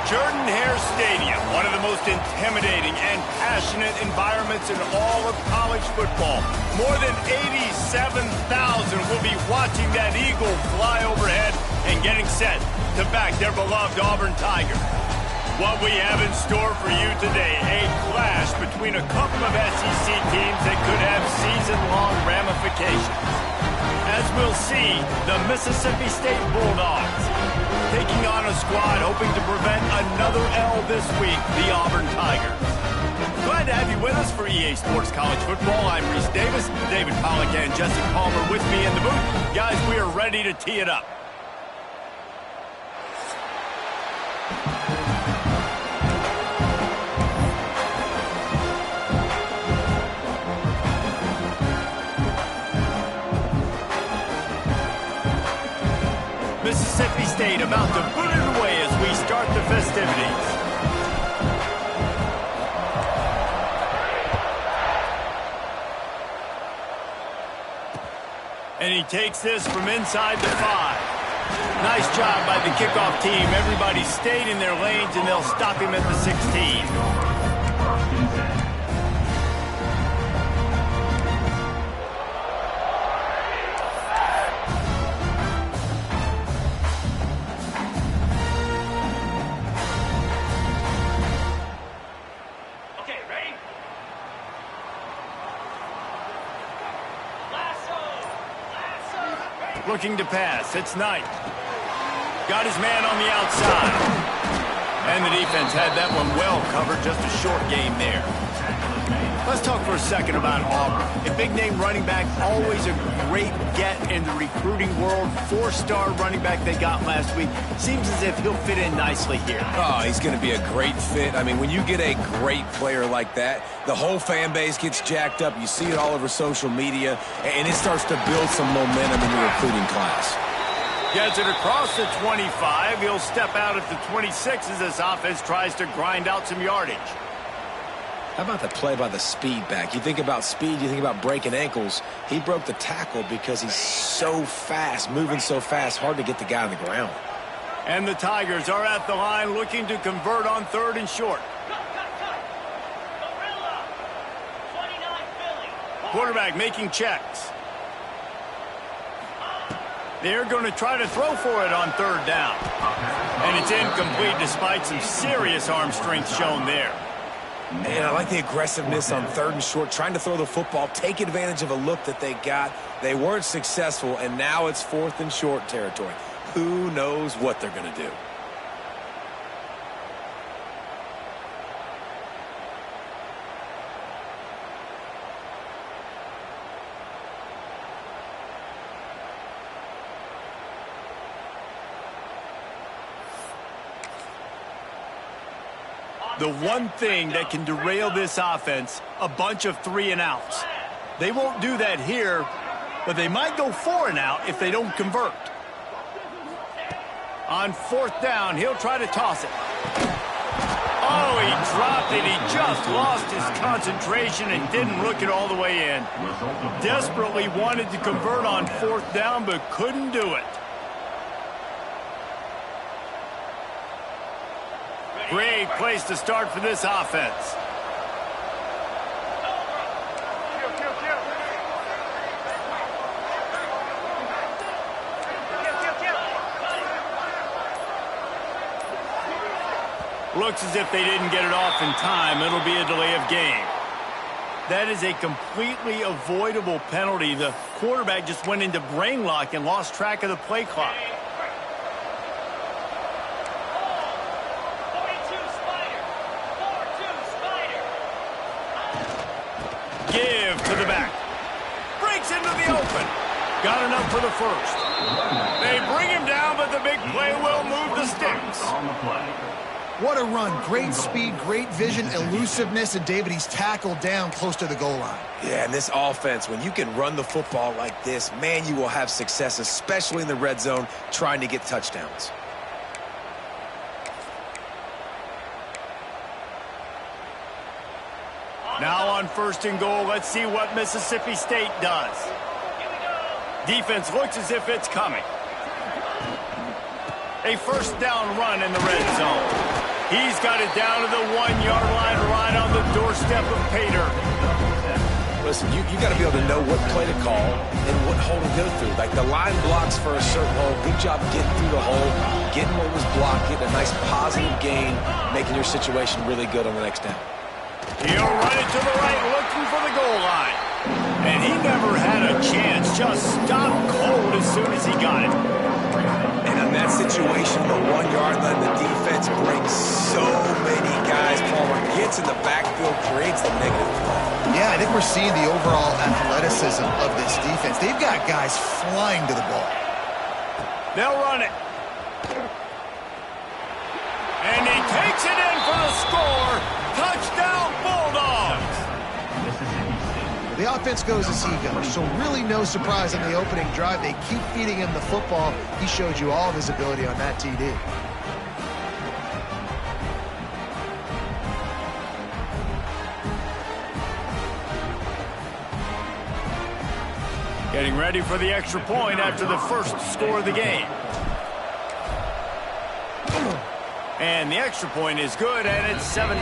Jordan-Hare Stadium, one of the most intimidating and passionate environments in all of college football. More than 87,000 will be watching that eagle fly overhead and getting set to back their beloved Auburn Tigers. What we have in store for you today, a clash between a couple of SEC teams that could have season-long ramifications. As we'll see, the Mississippi State Bulldogs taking on a squad hoping to prevent another L this week, the Auburn Tigers. Glad to have you with us for EA Sports College Football. I'm Reese Davis, David Pollack and Jesse Palmer with me in the booth. Guys, we are ready to tee it up. Mississippi State about to boot it away as we start the festivities. And he takes this from inside the 5. Nice job by the kickoff team. Everybody stayed in their lanes, and they'll stop him at the 16. Looking to pass. It's Knight. Got his man on the outside. And the defense had that one well covered. Just a short game there. Let's talk for a second about Auburn. A big-name running back, always a great get in the recruiting world. 4-star running back they got last week. Seems as if he'll fit in nicely here. Oh, he's going to be a great fit. I mean, when you get a great player like that, the whole fan base gets jacked up. You see it all over social media, and it starts to build some momentum in the recruiting class. Gets it across the 25. He'll step out at the 26 as this offense tries to grind out some yardage. How about the play by the speed back? You think about speed, you think about breaking ankles. He broke the tackle because he's so fast, moving so fast, hard to get the guy on the ground. And the Tigers are at the line looking to convert on 3rd and short. Quarterback making checks. They're going to try to throw for it on 3rd down. And it's incomplete despite some serious arm strength shown there. Man, I like the aggressiveness on 3rd and short, trying to throw the football, take advantage of a look that they got. They weren't successful, and now it's 4th and short territory. Who knows what they're going to do? The one thing that can derail this offense, a bunch of 3-and-outs. They won't do that here, but they might go 4-and-out if they don't convert. On 4th down, he'll try to toss it. Oh, he dropped it. He just lost his concentration and didn't look it all the way in. Desperately wanted to convert on 4th down, but couldn't do it. Great place to start for this offense. Looks as if they didn't get it off in time. It'll be a delay of game. That is a completely avoidable penalty. The quarterback just went into brain lock and lost track of the play clock. Give to the back. Breaks into the open. Got enough for the first. They bring him down, but the big play will move the sticks. What a run. Great speed, great vision, elusiveness, and David, he's tackled down close to the goal line. Yeah, and this offense, when you can run the football like this, man, you will have success, especially in the red zone, trying to get touchdowns. Now on 1st and goal, let's see what Mississippi State does. Defense looks as if it's coming. A 1st down run in the red zone. He's got it down to the 1-yard line right on the doorstep of Pater. Listen, you got to be able to know what play to call and what hole to go through. Like the line blocks for a certain hole. Good job getting through the hole, getting what was blocked, getting a nice positive gain, making your situation really good on the next down. He'll run it to the right, looking for the goal line. And he never had a chance. Just stopped cold as soon as he got it. And in that situation, the 1-yard line, the defense brings so many guys. Palmer gets in the backfield, creates the negative play. Yeah, I think we're seeing the overall athleticism of this defense. They've got guys flying to the ball. They'll run it. And he takes it in for the score. Touchdown, Bulldogs. The offense goes as he goes, so really no surprise on the opening drive. They keep feeding him the football. He showed you all of his ability on that TD. Getting ready for the extra point after the first score of the game. And the extra point is good, and it's 7-0.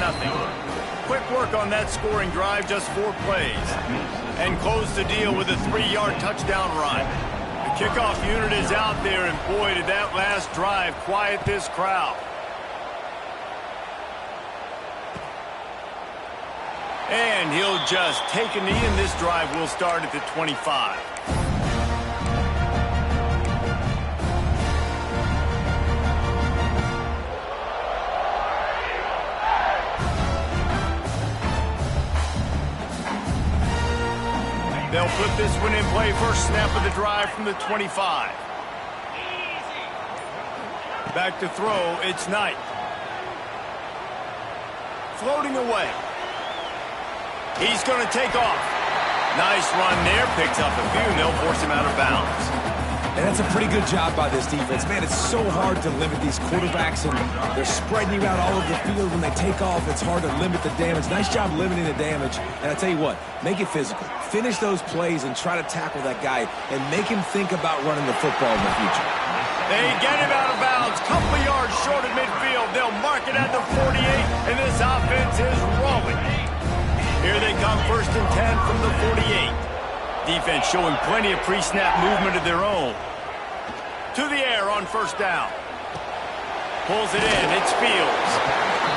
Quick work on that scoring drive, just 4 plays. And close the deal with a 3-yard touchdown run. The kickoff unit is out there, and boy, did that last drive quiet this crowd. And he'll just take a knee, and this drive will start at the 25. They'll put this one in play. First snap of the drive from the 25. Back to throw, it's Knight. Floating away. He's going to take off. Nice run there. Picks up a few, and they'll force him out of bounds. And that's a pretty good job by this defense. Man, it's so hard to limit these quarterbacks, and they're spreading you out all over the field. When they take off, it's hard to limit the damage. Nice job limiting the damage. And I tell you what, make it physical. Finish those plays and try to tackle that guy and make him think about running the football in the future. They get him out of bounds. Couple yards short of midfield. They'll mark it at the 48, and this offense is rolling. Here they come, 1st and 10 from the 48. Defense showing plenty of pre-snap movement of their own. To the air on 1st down. Pulls it in. It's Fields.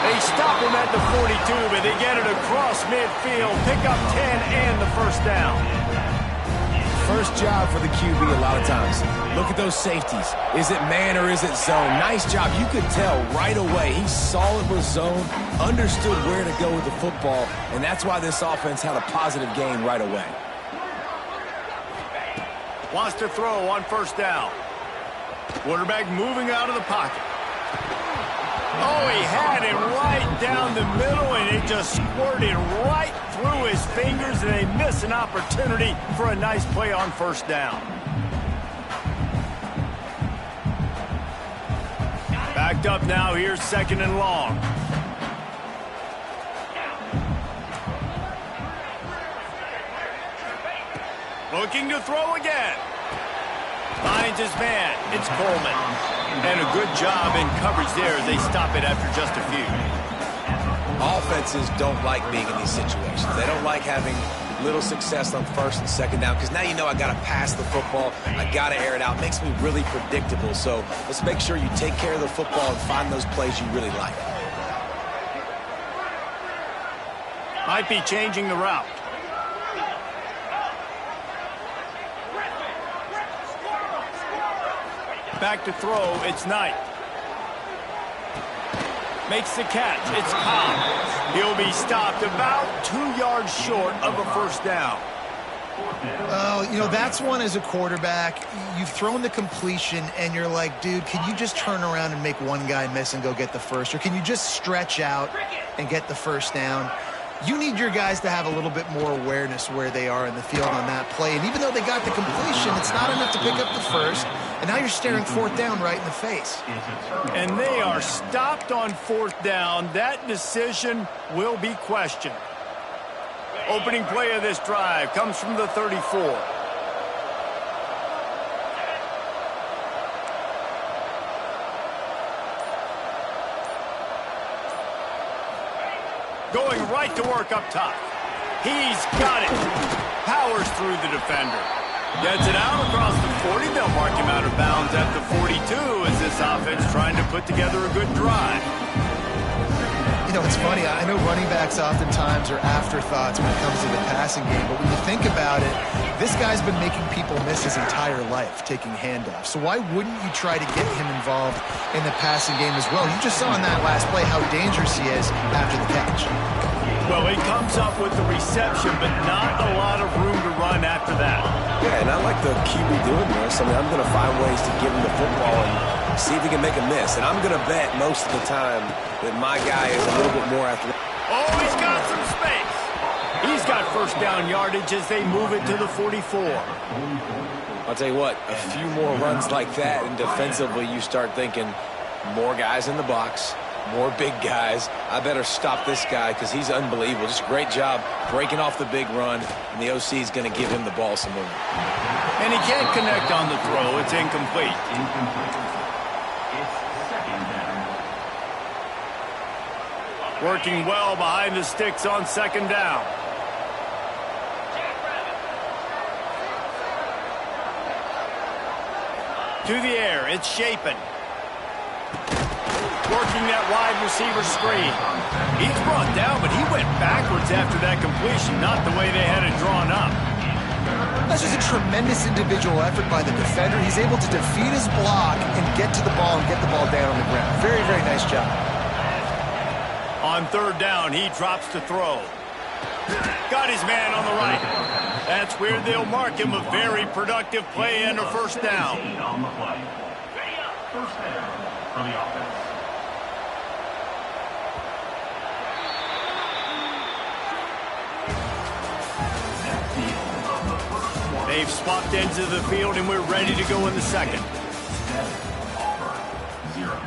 They stop him at the 42, but they get it across midfield. Pick up 10 and the 1st down. First job for the QB a lot of times. Look at those safeties. Is it man or is it zone? Nice job. You could tell right away. He saw it was zone, understood where to go with the football, and that's why this offense had a positive gain right away. Wants to throw on 1st down. Quarterback moving out of the pocket. Oh, he had it right down the middle, and it just squirted right through his fingers, and they miss an opportunity for a nice play on 1st down. Backed up now. Here's 2nd and long. Looking to throw again. Finds his man. It's Coleman. And a good job in coverage there as they stop it after just a few. Offenses don't like being in these situations. They don't like having little success on 1st and 2nd down because now you know I got to pass the football. I got to air it out. It makes me really predictable. So let's make sure you take care of the football and find those plays you really like. Might be changing the route. Back to throw, it's Knight. Makes the catch, it's Cobb. He'll be stopped about 2 yards short of a 1st down. Oh, you know, that's one as a quarterback. You've thrown the completion, and you're like, dude, can you just turn around and make one guy miss and go get the first? Or can you just stretch out and get the 1st down? You need your guys to have a little bit more awareness where they are in the field on that play. And even though they got the completion, it's not enough to pick up the 1st. And now you're staring 4th down right in the face. And they are stopped on 4th down. That decision will be questioned. Opening play of this drive comes from the 34. Going right to work up top. He's got it. Powers through the defender. Gets it out across the 40. They'll mark him out of bounds at the 42 as this offense trying to put together a good drive. You know, it's funny. I know running backs oftentimes are afterthoughts when it comes to the passing game, but when you think about it, this guy's been making people miss his entire life taking handoffs. So why wouldn't you try to get him involved in the passing game as well? You just saw in that last play how dangerous he is after the catch. Well, he comes up with the reception, but not a lot of room to run after that. Yeah, and I like the QB doing this. I mean, I'm going to find ways to give him the football and see if he can make a miss. And I'm going to bet most of the time that my guy is a little bit more athletic. Oh, he's got some space. He's got first down yardage as they move it to the 44. I'll tell you what, a few more runs like that, and defensively you start thinking more guys in the box, more big guys. I better stop this guy because he's unbelievable. Just a great job breaking off the big run, and the OC is going to give him the ball some more. And he can't connect on the throw. It's incomplete. Working well behind the sticks on second down. To the air, it's Shapen. Working that wide receiver screen. He's brought down, but he went backwards after that completion, not the way they had it drawn up. That's just a tremendous individual effort by the defender. He's able to defeat his block and get to the ball and get the ball down on the ground. Very, very nice job. On third down, he drops to throw. Got his man on the right. That's where they'll mark him a very productive play and a first down. First down for the offense. They've swapped ends of the field, and we're ready to go in the second. Auburn, 0.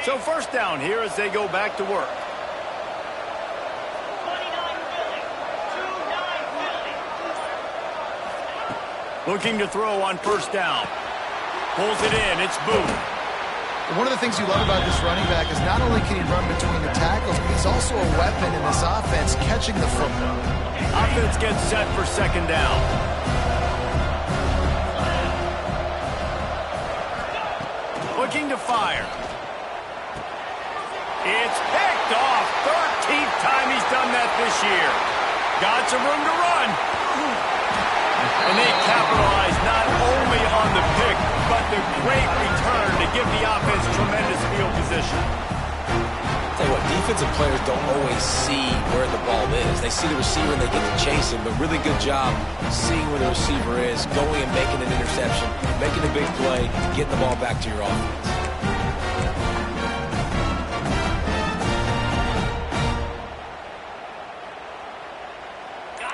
So first down here as they go back to work. Looking to throw on first down. Pulls it in. It's Booth. One of the things you love about this running back is not only can he run between the tackles, but he's also a weapon in this offense catching the football. Offense gets set for second down. Looking to fire. It's picked off. 13th time he's done that this year. Got some room to run. And they capitalize not only on the pick, but the great return to give the offense tremendous field position. I'll tell you what, defensive players don't always see where the ball is. They see the receiver and they get to chase him, but really good job seeing where the receiver is, going and making an interception, making a big play, getting the ball back to your offense.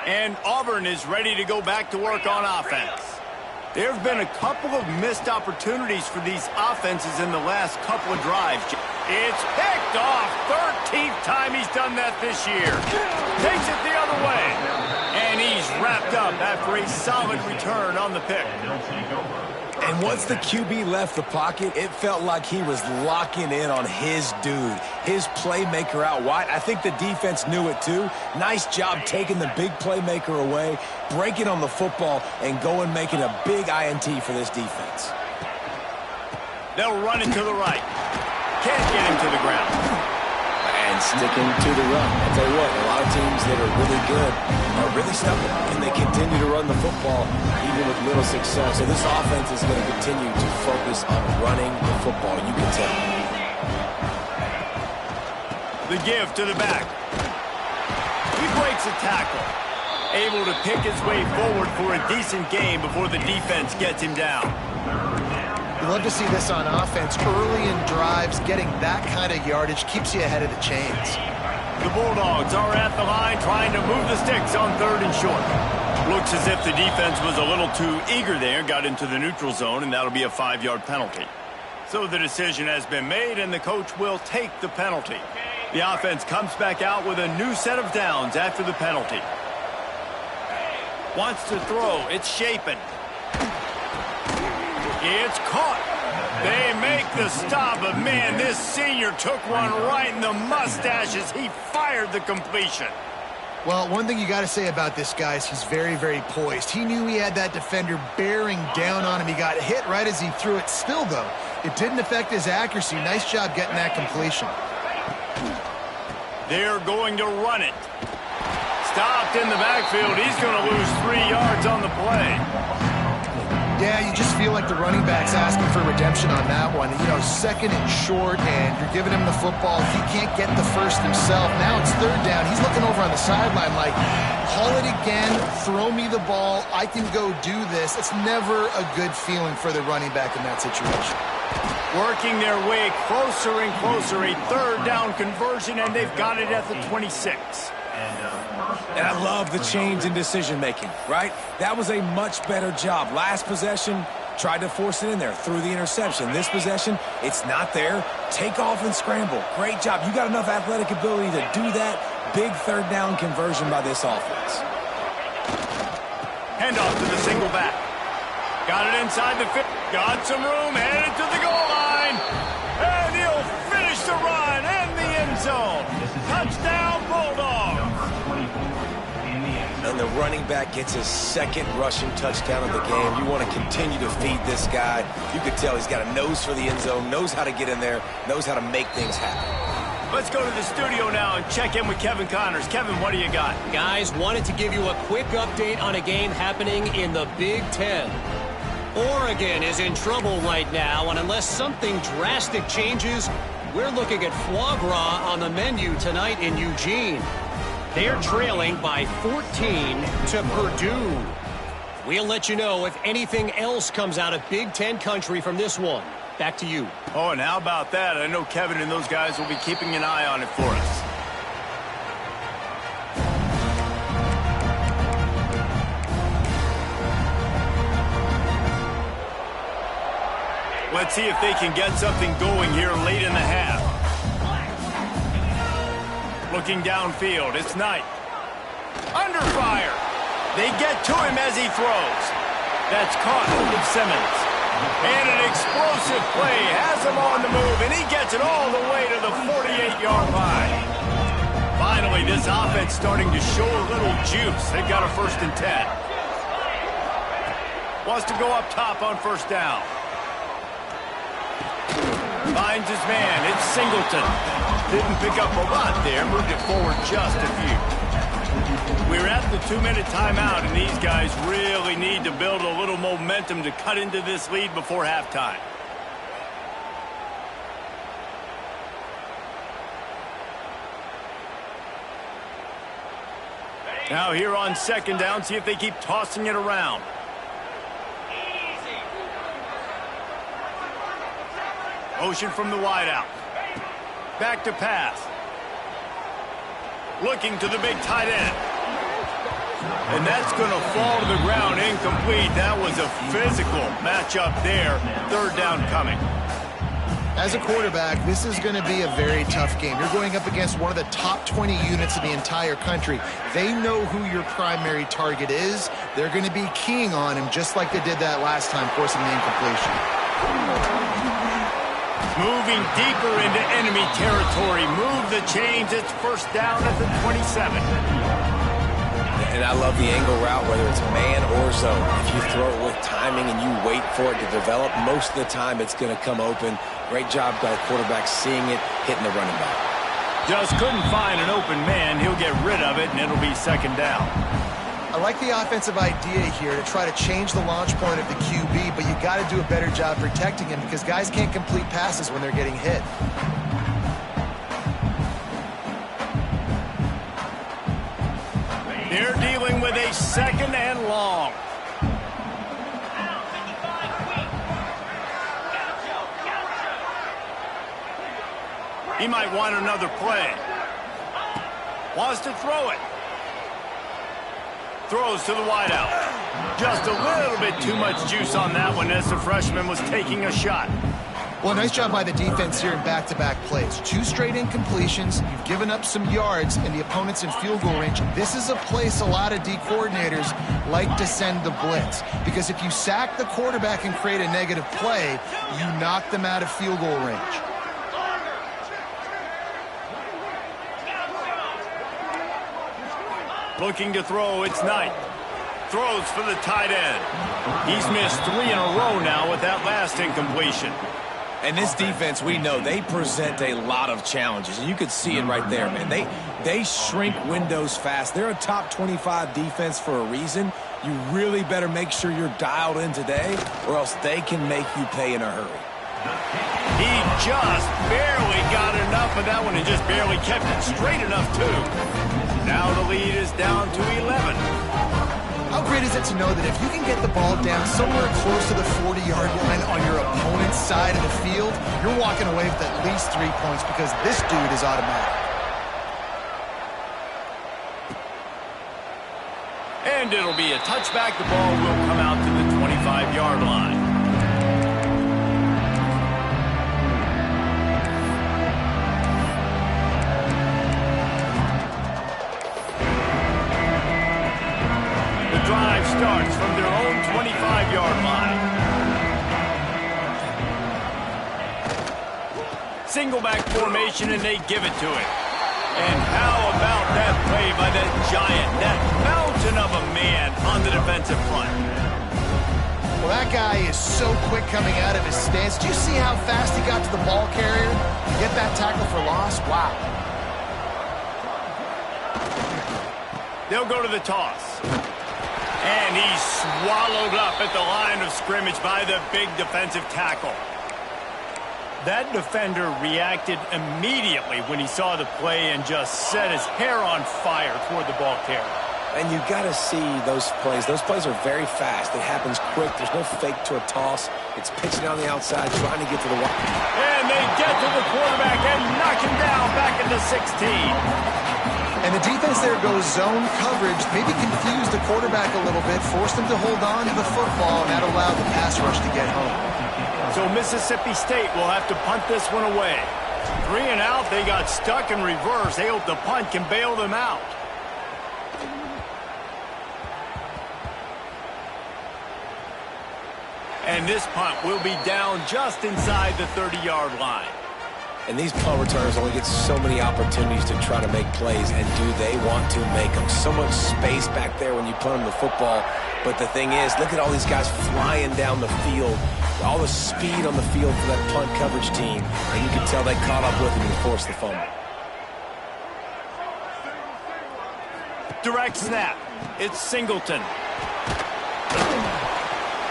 And Auburn is ready to go back to work on offense. There have been a couple of missed opportunities for these offenses in the last couple of drives. It's picked off. 13th time he's done that this year. Takes it the other way. And he's wrapped up after a solid return on the pick. And once the QB left the pocket, it felt like he was locking in on his dude, his playmaker out wide. I think the defense knew it too. Nice job taking the big playmaker away, breaking on the football, and going making a big INT for this defense. They'll run it to the right. Can't get him to the ground. And sticking to the run. I'll tell you what, a lot of teams that are really good are really stubborn, and they continue to run the football even with little success. So this offense is going to continue to focus on running the football. You can tell. The give to the back. He breaks a tackle. Able to pick his way forward for a decent game before the defense gets him down. You love to see this on offense. Early in drives, getting that kind of yardage keeps you ahead of the chains. The Bulldogs are at the line trying to move the sticks on third and short. Looks as if the defense was a little too eager there, got into the neutral zone, and that'll be a 5-yard penalty. So the decision has been made, and the coach will take the penalty. The offense comes back out with a new set of downs after the penalty. Wants to throw. It's Shapen. It's caught. They make the stop, but man, this senior took one right in the mustache as he fired the completion. Well, one thing you got to say about this guy is he's very, very poised. He knew he had that defender bearing down on him. He got hit right as he threw it. Still, though, it didn't affect his accuracy. Nice job getting that completion. They're going to run it. Stopped in the backfield. He's going to lose 3 yards on the play. Yeah, you just feel like the running back's asking for redemption on that one. You know, second and short, and you're giving him the football. He can't get the first himself. Now it's third down. He's looking over on the sideline like, haul it again, throw me the ball, I can go do this. It's never a good feeling for the running back in that situation. Working their way closer and closer. A third down conversion, and they've got it at the 26. And I love the change in decision-making, right? That was a much better job. Last possession, tried to force it in there, threw the interception. This possession, it's not there. Take off and scramble. Great job. You got enough athletic ability to do that. Big third down conversion by this offense. Handoff to the single back. Got it inside the 50. Got some room, headed to the goal line. And he'll finish the run in the end zone. Touchdown, Bulldogs. And the running back gets his second rushing touchdown of the game. You want to continue to feed this guy. You could tell he's got a nose for the end zone, knows how to get in there, knows how to make things happen. Let's go to the studio now and check in with Kevin Connors. Kevin, what do you got? Guys, wanted to give you a quick update on a game happening in the Big Ten. Oregon is in trouble right now, and unless something drastic changes, we're looking at foie gras on the menu tonight in Eugene. They're trailing by 14 to Purdue. We'll let you know if anything else comes out of Big Ten country from this one. Back to you. Oh, and how about that? I know Kevin and those guys will be keeping an eye on it for us. Let's see if they can get something going here late in the half. Looking downfield, it's Knight. Under fire. They get to him as he throws. That's caught with Simmons. And an explosive play has him on the move, and he gets it all the way to the 48-yard line. Finally, this offense starting to show a little juice. They've got a 1st and 10. Wants to go up top on 1st down. Finds his man. It's Singleton. Didn't pick up a lot there. Moved it forward just a few. We're at the 2-minute timeout, and these guys really need to build a little momentum to cut into this lead before halftime. Now here on 2nd down, see if they keep tossing it around. Motion from the wideout. Back to pass. Looking to the big tight end. And that's going to fall to the ground incomplete. That was a physical matchup there. 3rd down coming. As a quarterback, this is going to be a very tough game. You're going up against one of the top 20 units in the entire country. They know who your primary target is. They're going to be keying on him just like they did that last time, forcing the incompletion. Moving deeper into enemy territory. Move the chains. It's 1st down at the 27. And I love the angle route, whether it's man or zone. If you throw it with timing and you wait for it to develop, most of the time it's going to come open. Great job by the quarterback seeing it, hitting the running back. Just couldn't find an open man. He'll get rid of it, and it'll be 2nd down. I like the offensive idea here to try to change the launch point of the QB, but you got to do a better job protecting him because guys can't complete passes when they're getting hit. They're dealing with a 2nd and long. He might want another play. Wants to throw it. Throws to the wideout. Just a little bit too much juice on that one as the freshman was taking a shot. Well, nice job by the defense here in back-to-back plays. 2 straight incompletions. You've given up some yards, and the opponent's in field goal range. This is a place a lot of D coordinators like to send the blitz, because if you sack the quarterback and create a negative play, you knock them out of field goal range. Looking to throw, it's Knight. Throws for the tight end. He's missed 3 in a row now with that last incompletion. And this defense, we know, they present a lot of challenges. And you could see it right there, man. They shrink windows fast. They're a top 25 defense for a reason. You really better make sure you're dialed in today, or else they can make you pay in a hurry. He just barely got enough of that one and just barely kept it straight enough, too. Now the lead is down to 11. How great is it to know that if you can get the ball down somewhere close to the 40-yard line on your opponent's side of the field, you're walking away with at least 3 points because this dude is automatic. And it'll be a touchback. The ball will come out to the 25-yard line. Drive starts from their own 25-yard line. Single back formation, and they give it to it. And how about that play by that giant, that mountain of a man on the defensive front? Well, that guy is so quick coming out of his stance. Do you see how fast he got to the ball carrier? Get that tackle for loss? Wow. They'll go to the toss. And he's swallowed up at the line of scrimmage by the big defensive tackle. That defender reacted immediately when he saw the play and just set his hair on fire toward the ball carrier. And you got to see those plays. Those plays are very fast. It happens quick. There's no fake to a toss. It's pitching on the outside, trying to get to the wide. And they get to the quarterback and knock him down back at the 16. And the defense there goes zone coverage, maybe confused the quarterback a little bit, forced him to hold on to the football, and that allowed the pass rush to get home. So Mississippi State will have to punt this one away. 3 and out, they got stuck in reverse. They hope the punt can bail them out. And this punt will be down just inside the 30-yard line. And these punt returners only get so many opportunities to try to make plays, and do they want to make them? So much space back there when you punt them the football. But the thing is, look at all these guys flying down the field, all the speed on the field for that punt coverage team, and you can tell they caught up with him and forced the fumble. Direct snap. It's Singleton.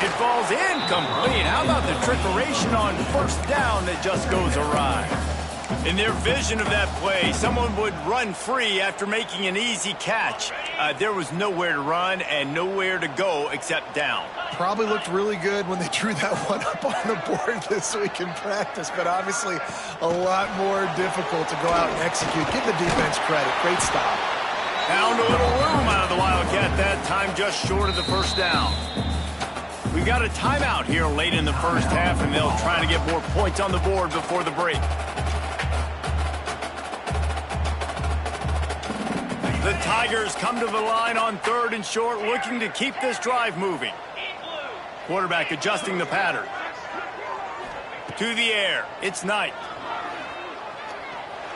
It falls incomplete. How about the trickeration on first down that just goes awry? In their vision of that play, someone would run free after making an easy catch. There was nowhere to run and nowhere to go except down. Probably looked really good when they drew that one up on the board this week in practice, but obviously a lot more difficult to go out and execute. Give the defense credit. Great stop. Found a little room out of the Wildcat that time, just short of the first down. We've got a timeout here late in the first half, and they'll try to get more points on the board before the break. The Tigers come to the line on 3rd and short, looking to keep this drive moving. Quarterback adjusting the pattern. To the air, it's Knight.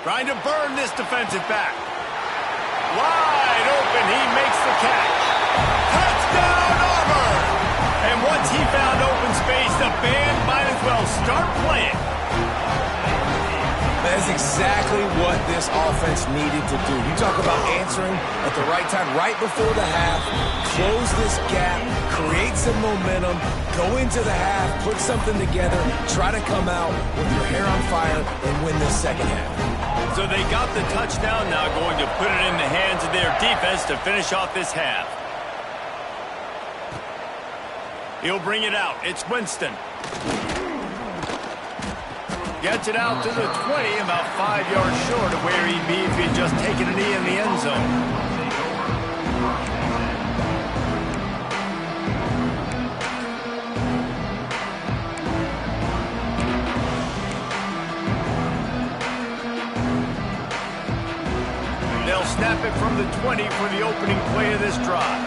Trying to burn this defensive back. Wide open, he makes the catch. Touchdown, Auburn! And once he found open space, the band might as well start playing. That's exactly what this offense needed to do. You talk about answering at the right time, right before the half, close this gap, create some momentum, go into the half, put something together, try to come out with your hair on fire and win this second half. So they got the touchdown, now going to put it in the hands of their defense to finish off this half. He'll bring it out. It's Winston. Gets it out to the 20, about 5 yards short of where he'd be if he'd just taken a knee in the end zone. from the 20 for the opening play of this drive.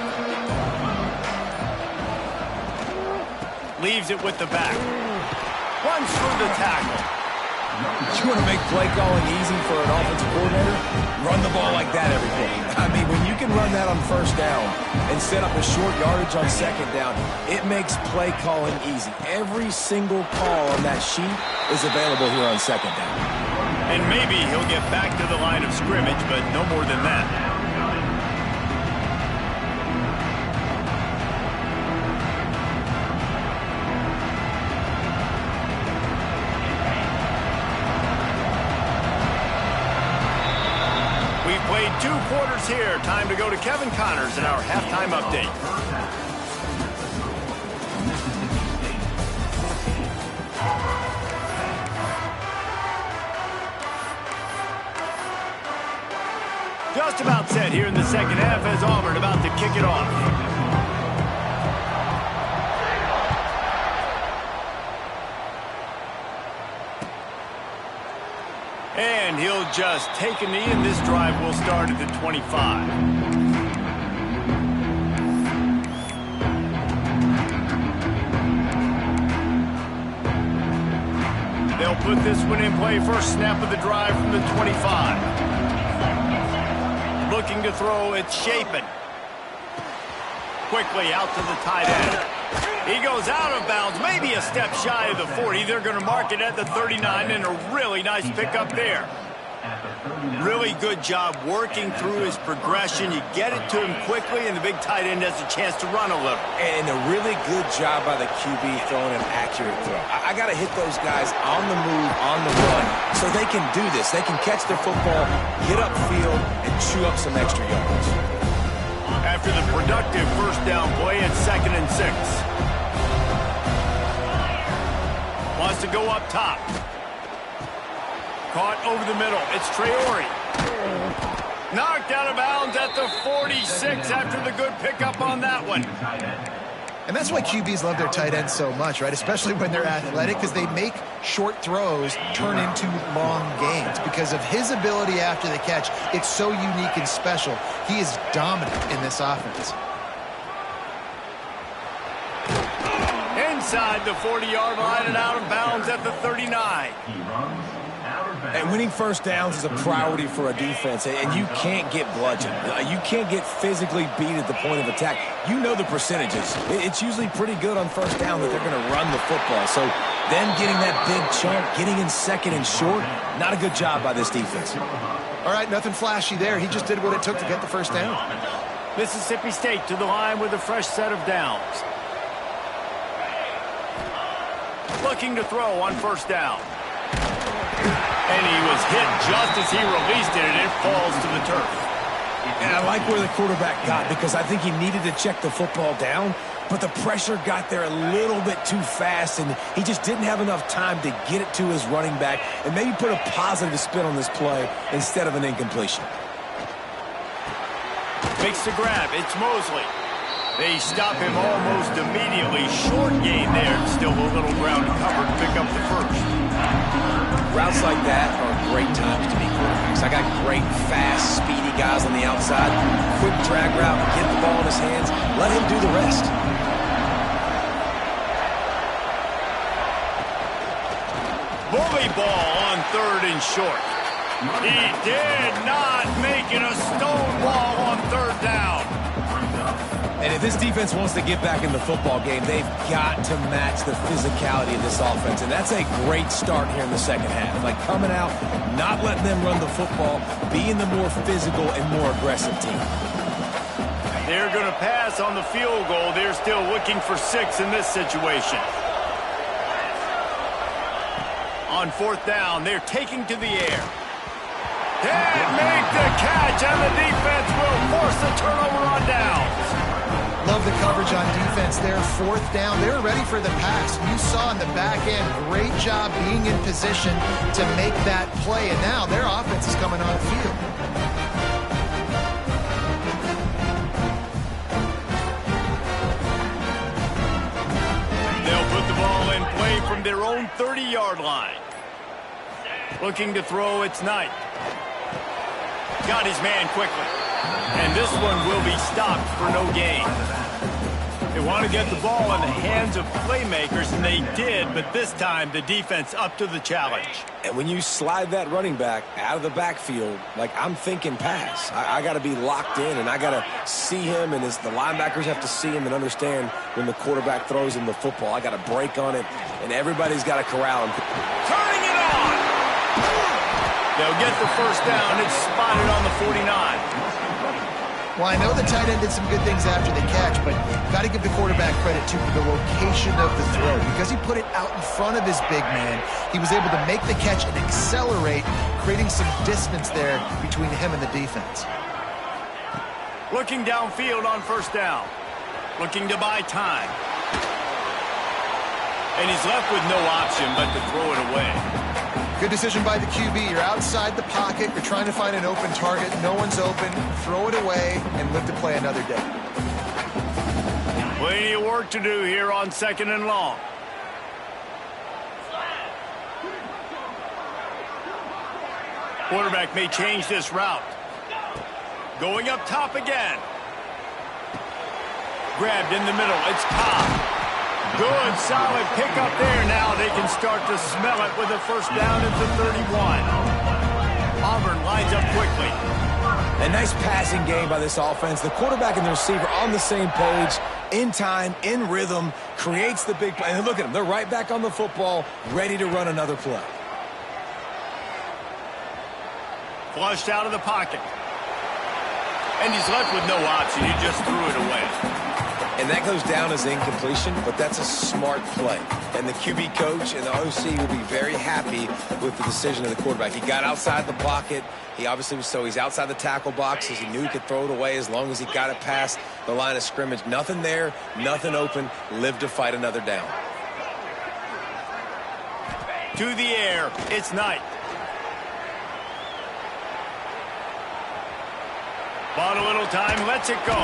Leaves it with the back. Runs through the tackle. You want to make play calling easy for an offensive coordinator? Run the ball like that every play. I mean, when you can run that on first down and set up a short yardage on second down, it makes play calling easy. Every single call on that sheet is available here on second down. And maybe he'll get back to the line of scrimmage, but no more than that. We've played 2 quarters here. Time to go to Kevin Connors in our halftime update. Just about set here in the second half as Auburn about to kick it off. And he'll just take a knee, and this drive will start at the 25. They'll put this one in play. First snap of the drive from the 25. Looking to throw, it's Shapen. Quickly out to the tight end. He goes out of bounds, maybe a step shy of the 40. They're going to mark it at the 39, and a really nice pickup there. Really good job working through his progression. You get it to him quickly, and the big tight end has a chance to run a little. And a really good job by the QB throwing an accurate throw. I got to hit those guys on the move, on the run, so they can do this. They can catch their football, get upfield, and chew up some extra yards. After the productive first down play, it's 2nd and 6. Wants to go up top. Caught over the middle. It's Traore. Knocked out of bounds at the 46 after the good pickup on that one. And that's why QBs love their tight ends so much, right? Especially when they're athletic, because they make short throws turn into long gains. Because of his ability after the catch, it's so unique and special. He is dominant in this offense. Inside the 40-yard line and out of bounds at the 39. And winning first downs is a priority for a defense, and you can't get bludgeoned. You can't get physically beat at the point of attack. You know the percentages. It's usually pretty good on first down that they're going to run the football. So them getting that big chunk, getting in second and short, not a good job by this defense. All right, nothing flashy there. He just did what it took to get the first down. Mississippi State to the line with a fresh set of downs. Looking to throw on first down. And he was hit just as he released it, and it falls to the turf. And I like where the quarterback got, because I think he needed to check the football down, but the pressure got there a little bit too fast, and he just didn't have enough time to get it to his running back and maybe put a positive spin on this play instead of an incompletion. Makes the grab. It's Mosley. They stop him almost immediately. Short gain there. Still a little ground to cover to pick up the first. Routes like that are great times to be quarterbacks. I got great, fast, speedy guys on the outside. Quick drag route, get the ball in his hands, let him do the rest. Bully ball on 3rd and short. He did not make it a stone wall on 3rd down. And if this defense wants to get back in the football game, they've got to match the physicality of this offense. And that's a great start here in the second half. Like coming out, not letting them run the football, being the more physical and more aggressive team. They're going to pass on the field goal. They're still looking for 6 in this situation. On 4th down, they're taking to the air. Can't make the catch, and the defense will force the turnover on downs. Love the coverage on defense there. 4th down. They were ready for the pass. You saw in the back end, great job being in position to make that play. And now their offense is coming on the field. They'll put the ball in play from their own 30-yard line. Looking to throw, it's Knight. Got his man quickly. And this one will be stopped for no gain. They want to get the ball in the hands of playmakers, and they did, but this time the defense up to the challenge. And when you slide that running back out of the backfield, like I'm thinking pass, I got to be locked in, and I got to see him, and the linebackers have to see him and understand when the quarterback throws him the football. I got to break on it, and everybody's got to corral him. Turning it on! They'll get the first down. It's spotted on the 49. Well, I know the tight end did some good things after the catch, but got to give the quarterback credit to the location of the throw. Because he put it out in front of his big man, he was able to make the catch and accelerate, creating some distance there between him and the defense. Looking downfield on first down. Looking to buy time. And he's left with no option but to throw it away. Good decision by the QB. You're outside the pocket. You're trying to find an open target. No one's open. Throw it away and live to play another day. Plenty of work to do here on 2nd and long. Quarterback may change this route. Going up top again. Grabbed in the middle. It's Cobb. Good, solid pickup there. Now they can start to smell it with a first down at the 31. Auburn lines up quickly. A nice passing game by this offense. The quarterback and the receiver on the same page, in time, in rhythm, creates the big play. And look at them. They're right back on the football, ready to run another play. Flushed out of the pocket. And he's left with no option. He just threw it away. And that goes down as incompletion, but that's a smart play. And the QB coach and the OC will be very happy with the decision of the quarterback. He got outside the pocket. He obviously was he's outside the tackle boxes. He knew he could throw it away as long as he got it past the line of scrimmage. Nothing there, nothing open. Live to fight another down. To the air, it's Knight. Bought a little time, lets it go.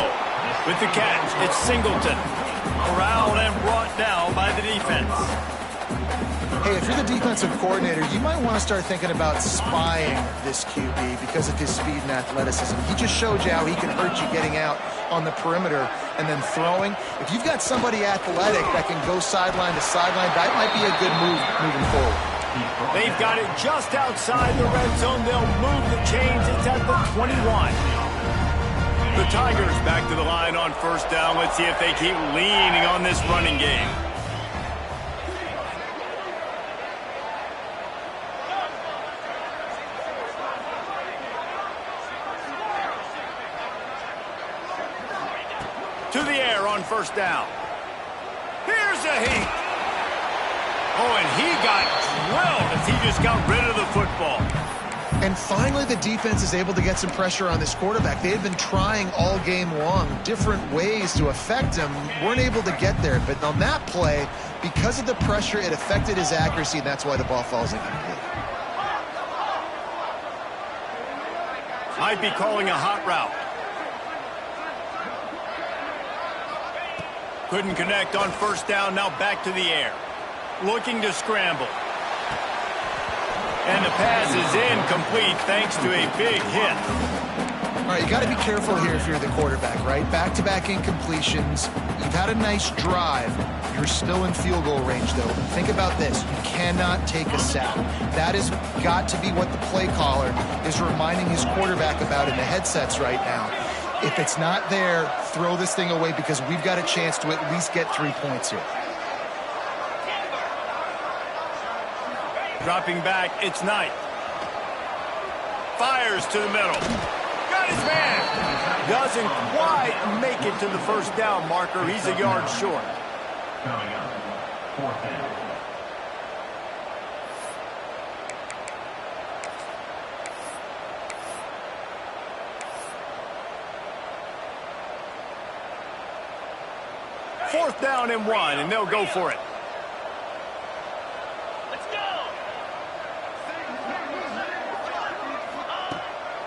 With the catch, it's Singleton. Corralled and brought down by the defense. Hey, if you're the defensive coordinator, you might want to start thinking about spying this QB because of his speed and athleticism. He just showed you how he can hurt you getting out on the perimeter and then throwing. If you've got somebody athletic that can go sideline to sideline, that might be a good move moving forward. They've got it just outside the red zone. They'll move the chains. It's at the 21. The Tigers back to the line on first down. Let's see if they keep leaning on this running game. To the air on first down. Here's a heat. Oh, and he got drilled as he just got rid of the football. And finally, the defense is able to get some pressure on this quarterback. They had been trying all game long different ways to affect him. Weren't able to get there. But on that play, because of the pressure, it affected his accuracy, and that's why the ball falls incomplete. Might be calling a hot route. Couldn't connect on first down. Now back to the air. Looking to scramble. And the pass is incomplete thanks to a big hit. All right, you got to be careful here if you're the quarterback, right? Back-to-back incompletions. You've had a nice drive. You're still in field goal range, though. Think about this. You cannot take a sack. That has got to be what the play caller is reminding his quarterback about in the headsets right now. If it's not there, throw this thing away because we've got a chance to at least get 3 points here. Dropping back, it's Knight. Fires to the middle. Got his man. Doesn't quite make it to the first down marker. He's a yard short. Coming up, fourth down. Fourth down and 1, and they'll go for it.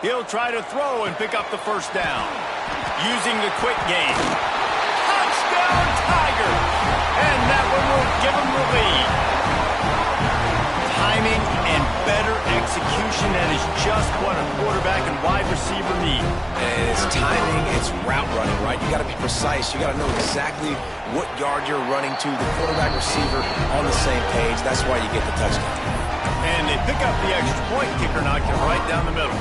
He'll try to throw and pick up the first down. Using the quick game. Touchdown, Tigers! And that one will give him the lead. Timing and better execution, that is just what a quarterback and wide receiver need. And it's timing, it's route running, right? You got to be precise. You got to know exactly what yard you're running to. The quarterback, receiver on the same page. That's why you get the touchdown. And they pick up the extra point. Kicker knocked it right down the middle.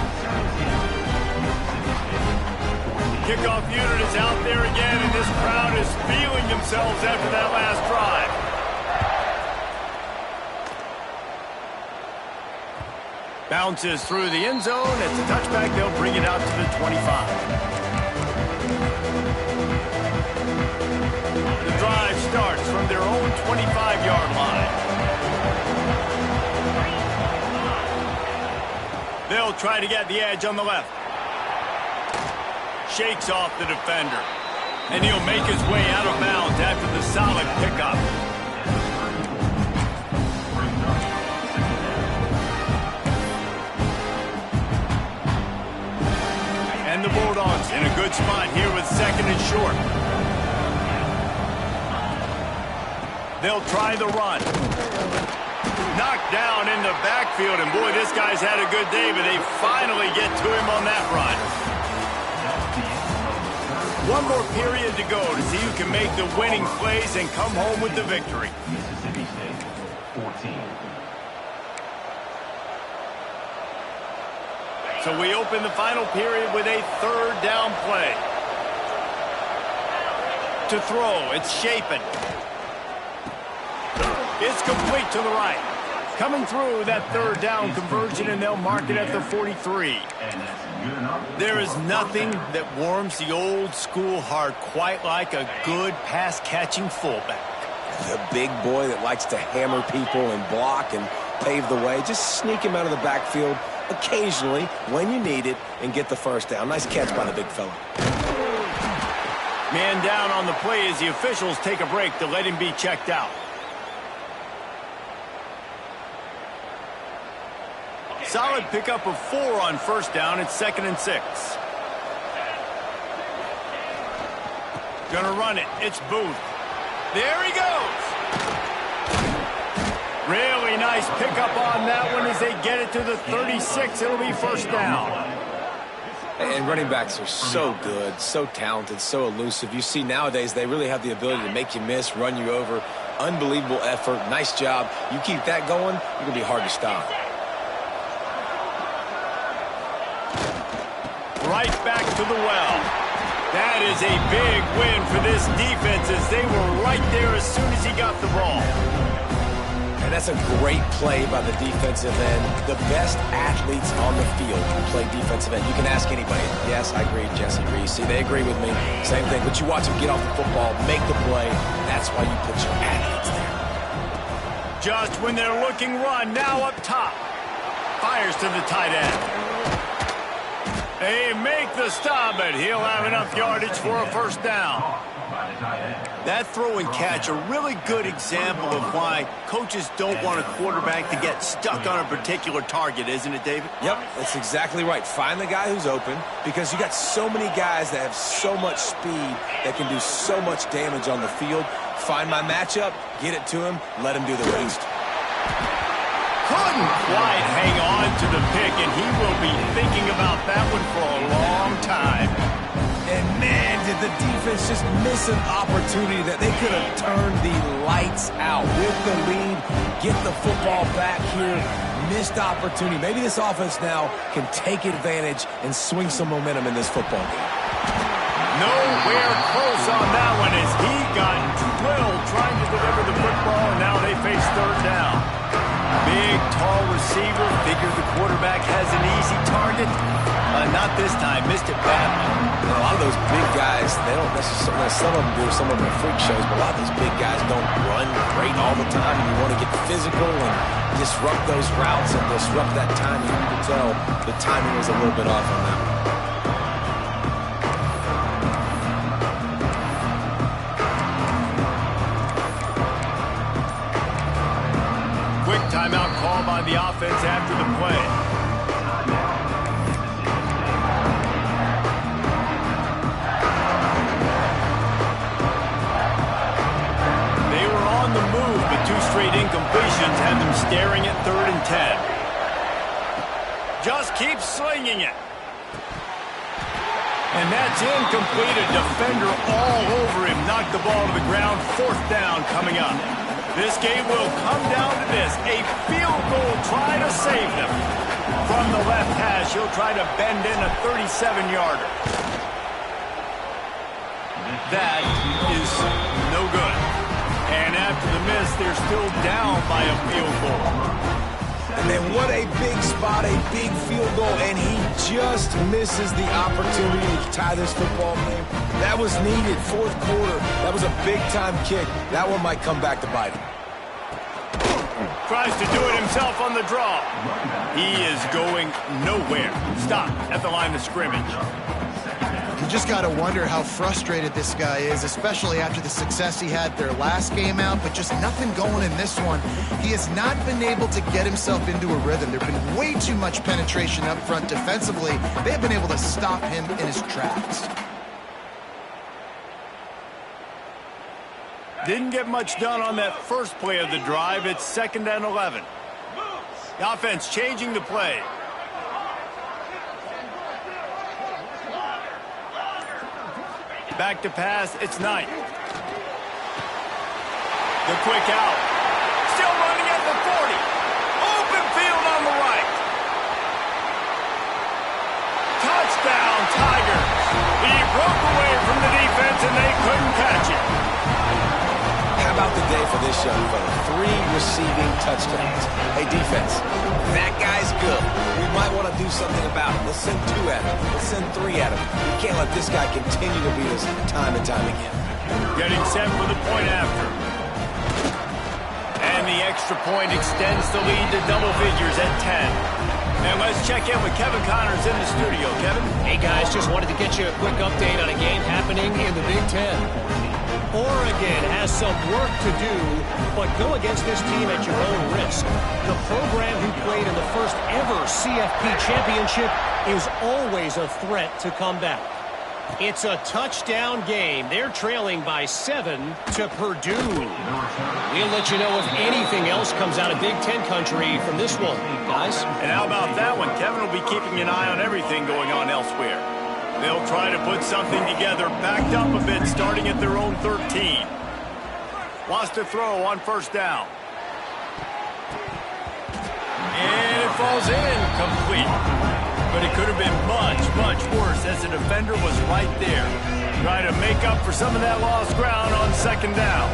Kickoff unit is out there again, and this crowd is feeling themselves after that last drive. Bounces through the end zone. It's a touchback. They'll bring it out to the 25. The drive starts from their own 25-yard line. They'll try to get the edge on the left. Shakes off the defender. And he'll make his way out of bounds after the solid pickup. And the Bulldogs in a good spot here with second and short. They'll try the run. Knocked down in the backfield, and boy, this guy's had a good day, but they finally get to him on that run. One more period to go to see who can make the winning plays and come home with the victory. Mississippi State, 14. So we open the final period with a third down play. To throw, it's Shapen. It's complete to the right. Coming through that third down conversion, and they'll mark it at the 43. There is nothing that warms the old school heart quite like a good pass-catching fullback. The big boy that likes to hammer people and block and pave the way. Just sneak him out of the backfield occasionally when you need it and get the first down. Nice catch by the big fella. Man down on the play as the officials take a break to let him be checked out. Solid pickup of 4 on first down. It's 2nd and 6. Gonna run it. It's Booth. There he goes. Really nice pickup on that one as they get it to the 36. It'll be first down. And running backs are so good, so talented, so elusive. You see nowadays they really have the ability to make you miss, run you over. Unbelievable effort. Nice job. You keep that going, you're going to be hard to stop. Right back to the well. That is a big win for this defense as they were right there as soon as he got the ball. And that's a great play by the defensive end. The best athletes on the field play defensive end. You can ask anybody. Yes, I agree, Jesse Reese. See, they agree with me. Same thing. But you watch them get off the football, make the play. That's why you put your athletes there. Just when they're looking run, now up top. Fires to the tight end. They make the stop, but he'll have enough yardage for a first down. That throw and catch, a really good example of why coaches don't want a quarterback to get stuck on a particular target, isn't it, David? Yep, that's exactly right. Find the guy who's open because you got so many guys that have so much speed that can do so much damage on the field. Find my matchup, get it to him, let him do the rest. Couldn't quite hang on to the pick, and he will be thinking about that one for a long time. And man, did the defense just miss an opportunity that they could have turned the lights out with the lead, get the football back here. Missed opportunity. Maybe this offense now can take advantage and swing some momentum in this football game. Nowhere close on that one as he got drilled trying to deliver the football, and now they face third down. Big, tall receiver. Figure the quarterback has an easy target. Not this time. Missed it badly. A lot of those big guys, they don't necessarily, some of them do, some of them are freak shows, but a lot of these big guys don't run great all the time, and you want to get physical and disrupt those routes and disrupt that timing. You can tell the timing was a little bit off on that one. Timeout call by the offense after the play. They were on the move, but 2 straight incompletions had them staring at 3rd and 10. Just keep slinging it. And that's incomplete. A defender all over him. Knocked the ball to the ground. 4th down coming up. This game will come down to this. A field goal try to save them. From the left hash, he'll try to bend in a 37-yarder. That is no good. And after the miss, they're still down by a field goal. And then what a big spot, a big field goal, and he just misses the opportunity to tie this football game. That was needed, 4th quarter. That was a big-time kick. That one might come back to bite him. Tries to do it himself on the draw. He is going nowhere. Stop at the line of scrimmage. You just got to wonder how frustrated this guy is, especially after the success he had their last game out, but just nothing going in this one. He has not been able to get himself into a rhythm. There have been way too much penetration up front defensively. They have been able to stop him in his tracks. Didn't get much done on that first play of the drive. It's 2nd and 11. The offense changing the play. Back to pass, it's Knight. The quick out. Still running at the 40. Open field on the right. Touchdown, Tigers. He broke away from the defense and they couldn't catch it. How about the day for this young fella? 3 receiving touchdowns. Hey, defense, that guy's good. We might want to do something about it. Let's send 2 at him. Let's send 3 at him. We can't let this guy continue to beat us time and time again. Getting set for the point after. And the extra point extends the lead to double figures at 10. And let's check in with Kevin Connors in the studio. Kevin? Hey, guys, just wanted to get you a quick update on a game happening in the Big Ten. Oregon has some work to do, but go against this team at your own risk. The program who played in the first ever CFP championship is always a threat to come back. It's a touchdown game. They're trailing by 7 to Purdue. We'll let you know if anything else comes out of Big Ten country from this one, guys. And how about that one? Kevin will be keeping an eye on everything going on elsewhere. They'll try to put something together, backed up a bit, starting at their own 13. Wants to throw on 1st down. And it falls in, complete. But it could have been much, much worse as the defender was right there. Trying to make up for some of that lost ground on 2nd down.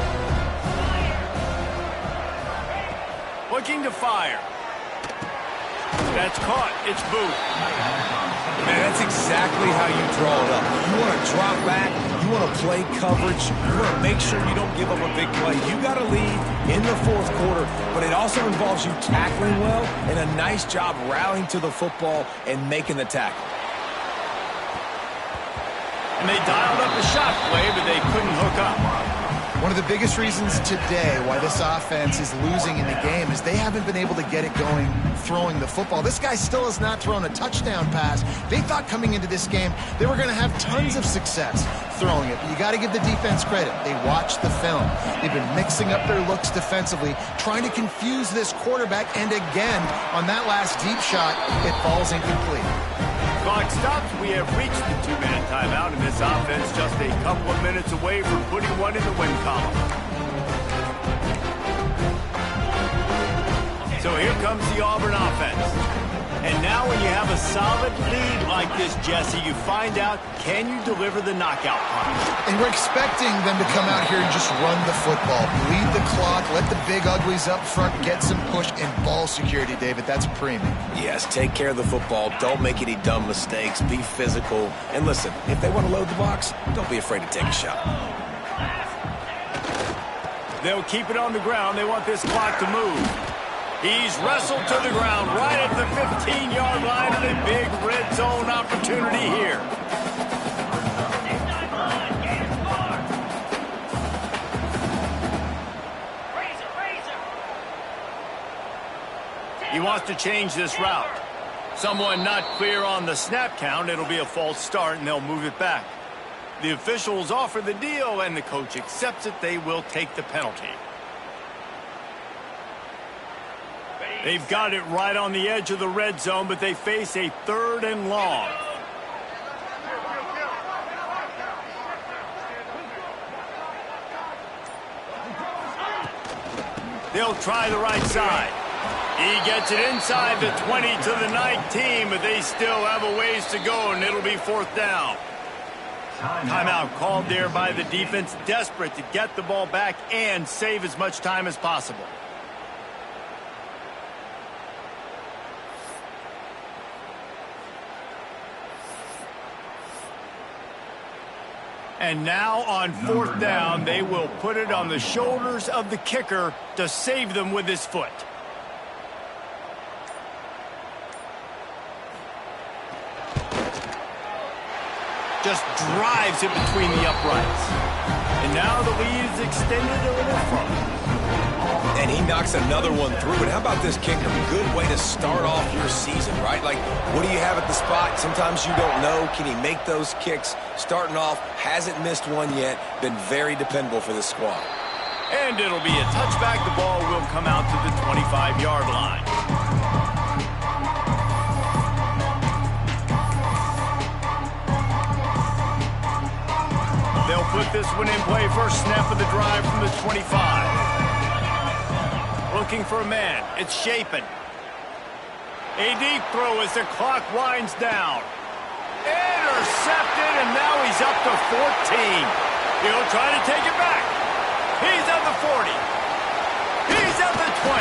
Looking to fire. That's caught. It's Booth. Man, that's exactly how you draw it up. You want to drop back. You want to play coverage. You want to make sure you don't give up a big play. You got to lead in the 4th quarter, but it also involves you tackling well and a nice job rallying to the football and making the tackle. And they dialed up a shot play, but they couldn't hook up. One of the biggest reasons today why this offense is losing in the game is they haven't been able to get it going throwing the football. This guy still has not thrown a touchdown pass. They thought coming into this game they were going to have tons of success throwing it. But you got to give the defense credit. They watched the film. They've been mixing up their looks defensively, trying to confuse this quarterback. And again, on that last deep shot, it falls incomplete. Clock stops. We have reached the 2-man timeout, and this offense just a couple of minutes away from putting one in the win column. So here comes the Auburn offense. And now when you have a solid lead like this, Jesse, you find out, can you deliver the knockout punch? And we're expecting them to come out here and just run the football, bleed the clock, let the big uglies up front get some push and ball security, David. That's premium. Yes, take care of the football. Don't make any dumb mistakes. Be physical. And listen, if they want to load the box, don't be afraid to take a shot. They'll keep it on the ground. They want this clock to move. He's wrestled to the ground right at the 15-yard line, and a big red zone opportunity here. He wants to change this route. Someone not clear on the snap count. It'll be a false start, and they'll move it back. The officials offer the deal, and the coach accepts it. They will take the penalty. They've got it right on the edge of the red zone, but they face a 3rd and long. They'll try the right side. He gets it inside the 20 to the 19, but they still have a ways to go, and it'll be 4th down. Timeout called there by the defense, desperate to get the ball back and save as much time as possible. And now on 4th down, they will put it on the shoulders of the kicker to save them with his foot. Just drives it between the uprights. And now the lead is extended a little further. And he knocks another one through. And how about this kicker? Good way to start off your season, right? Like, what do you have at the spot? Sometimes you don't know. Can he make those kicks? Starting off, hasn't missed one yet. Been very dependable for this squad. And it'll be a touchback. The ball will come out to the 25-yard line. They'll put this one in play. First snap of the drive from the 25. Looking for a man. It's Shapen. A deep throw as the clock winds down. Intercepted, and now he's up to 14. He'll try to take it back. He's at the 40. He's at the 20.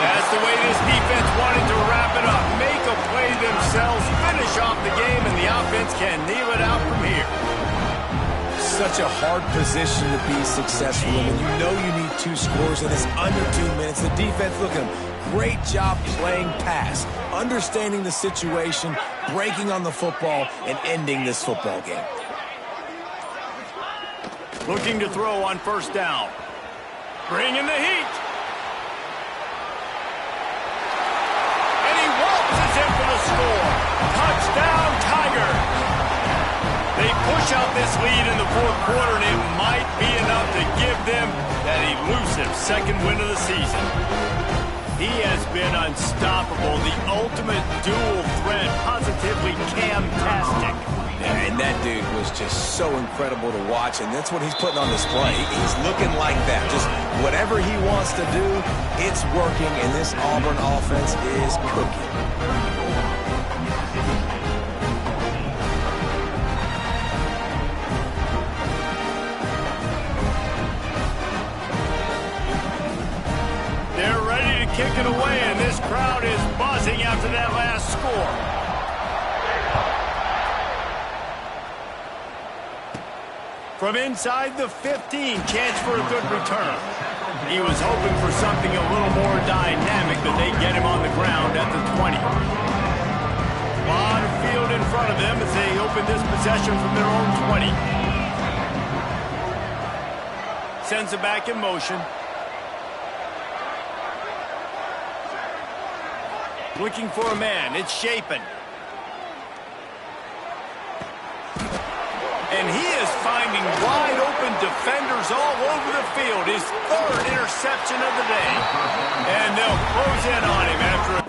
That's the way this defense wanted to wrap it up. Make a play themselves, finish off the game, and the offense can kneel it out from here. Such a hard position to be successful in. And you know you need 2 scores, and it's under 2 minutes. The defense, look at them. Great job playing pass, understanding the situation, breaking on the football, and ending this football game. Looking to throw on 1st down. Bringing the heat. And he waltzes in for the score. Touchdown, Tigers. They push out this lead in the 4th quarter, and it might be enough to give them that elusive 2nd win of the season. He has been unstoppable, the ultimate dual threat, positively Cam-tastic. Yeah, and that dude was just so incredible to watch, and that's what he's putting on display. He's looking like that. Just whatever he wants to do, it's working, and this Auburn offense is cooking. Kick it away, and this crowd is buzzing after that last score. From inside the 15, chance for a good return. He was hoping for something a little more dynamic, but they get him on the ground at the 20. A lot of field in front of them as they open this possession from their own 20. Sends it back in motion. Looking for a man. It's Shapen. And he is finding wide open defenders all over the field. His 3rd interception of the day. And they'll close in on him after